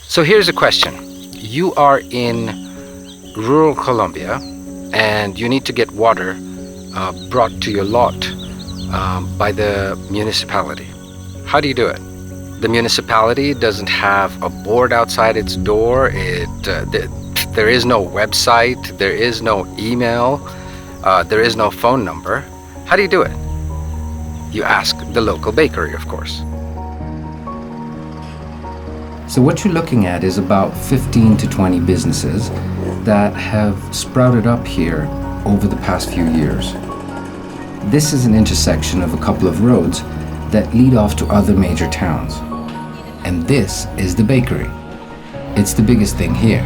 So here's a question. You are in rural Colombia and you need to get water brought to your lot by the municipality. How do you do it? The municipality doesn't have a board outside its door. There is no website, there is no email, there is no phone number. How do you do it? You ask the local bakery, of course. So what you're looking at is about 15 to 20 businesses that have sprouted up here over the past few years. This is an intersection of a couple of roads that lead off to other major towns. And this is the bakery. It's the biggest thing here.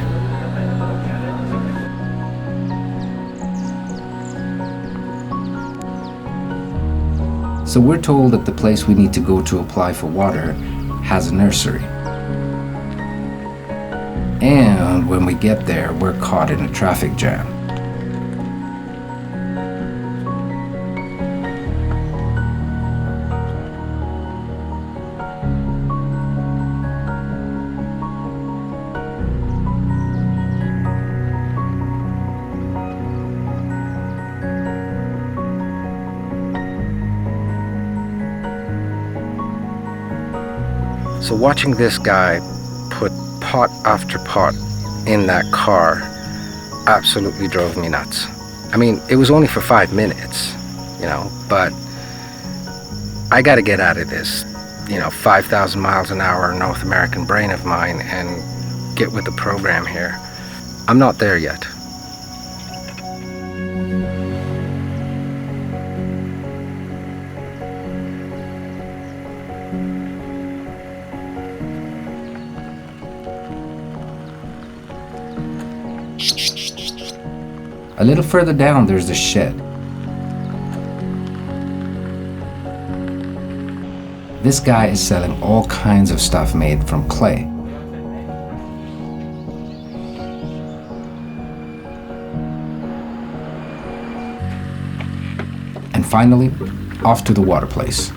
So we're told that the place we need to go to apply for water has a nursery. And when we get there, we're caught in a traffic jam. So watching this guy put pot after pot in that car absolutely drove me nuts. I mean, it was only for 5 minutes, but I gotta get out of this, 5,000 miles an hour North American brain of mine and get with the program here. I'm not there yet. A little further down, there's the shed. This guy is selling all kinds of stuff made from clay. And finally, off to the water place.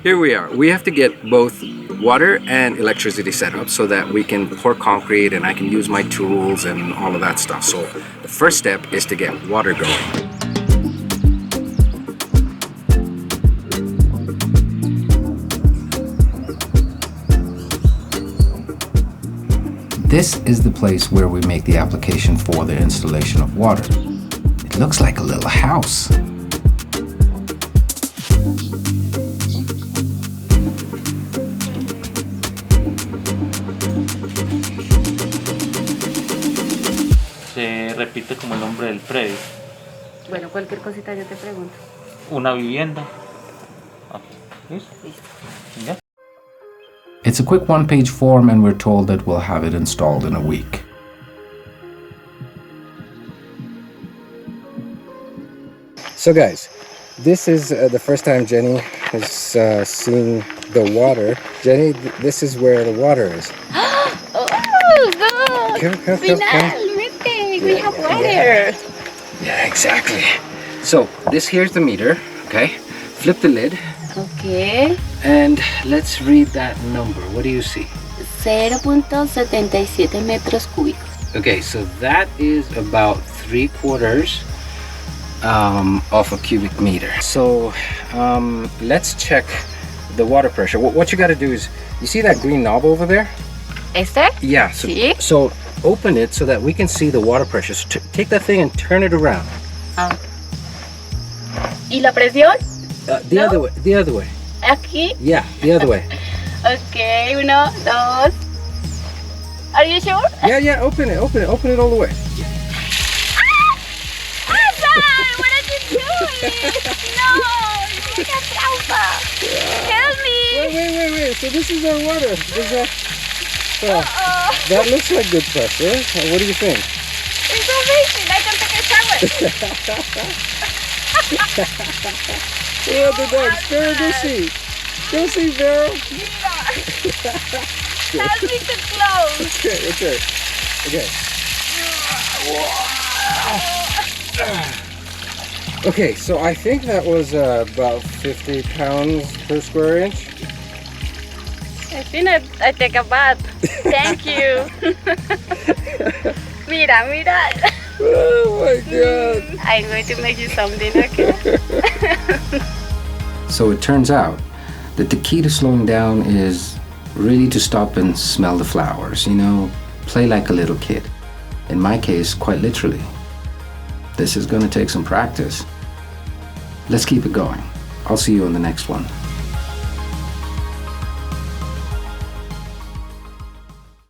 Here we are. We have to get both water and electricity set up so that we can pour concrete and I can use my tools and all of that stuff. So the first step is to get water going. This is the place where we make the application for the installation of water. It looks like a little house. Se repite como el nombre del predio. Bueno, cualquier cosita yo te pregunto. Una vivienda. ¿Listo? Listo. ¿Ya? It's a quick one-page form and we're told that we'll have it installed in a week. So guys, this is the first time Jenny has seen the water. Jenny, this is where the water is. Oh, good! Come. Finalmente, we have water! Yeah, exactly. So here's the meter, okay? Flip the lid. Okay. And let's read that number. What do you see? 0.77 metros cúbicos. Okay, so that is about 3/4 of a cubic meter. So let's check the water pressure. What you got to do is, you see that green knob over there? ¿Este? Yeah. Sí. So open it so that we can see the water pressure. So take that thing and turn it around. ¿Y la presión? The No. other way. The other way. Aquí. Yeah, the other way. Okay, 1, 2. Are you sure? Yeah. Open it all the way. Hassan, what are you doing? No, you make a trampa. Help me. Wait. So this is our water. That looks like good pressure. What do you think? It's amazing. I can take a shower. Yeah, the dog. Sparrow, go see. Go see, Sparrow. Help me to close. Okay. Okay, so I think that was about 50 pounds per square inch. I think I take a bath. Thank you. Mira, mira. Oh my god. I'm going to make you something, okay? So it turns out that the key to slowing down is really to stop and smell the flowers, you know, play like a little kid. In my case, quite literally. This is going to take some practice. Let's keep it going. I'll see you on the next one.